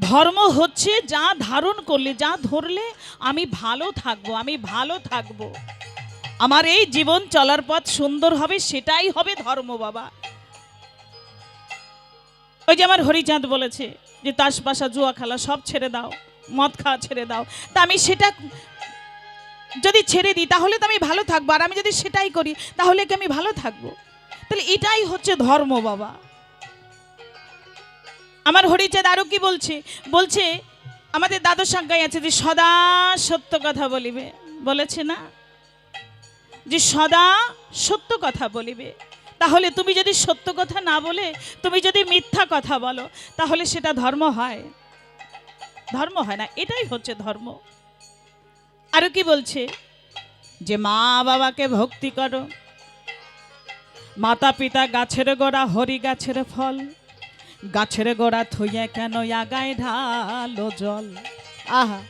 ধর্ম হচ্ছে যা ধারণ করলে, যা ধরলে আমি ভালো থাকবো, আমি ভালো থাকবো, আমার এই জীবন চলার পথ সুন্দর হবে, সেটাই হবে ধর্ম বাবা। ওই যে আমার হরিচাঁদ বলেছে যে তাস পাশা জুয়া খেলা সব ছেড়ে দাও, মদ খাওয়া ছেড়ে দাও। তা আমি সেটা যদি ছেড়ে দিই তাহলে তো আমি ভালো থাকবো, আর আমি যদি সেটাই করি তাহলে কি আমি ভালো থাকবো? তাহলে এটাই হচ্ছে ধর্ম বাবা। আমার হরিচাঁদ আরো কি বলছে, বলছে আমাদের দাদু সাজ্ঞায় আছে যে সদা সত্য কথা বলিবে, বলেছে না যে সদা সত্য কথা বলিবে। তাহলে তুমি যদি সত্য কথা না বলে তুমি যদি মিথ্যা কথা বলো তাহলে সেটা ধর্ম হয়? ধর্ম হয় না। এটাই হচ্ছে ধর্ম। আরো কি বলছে যে মা বাবাকে ভক্তি করো, মাতা পিতা গাছের গোড়া, হরি গাছের ফল, গাছের গোড়া থইয়া কেন আগায় ঢালো জল। আহা,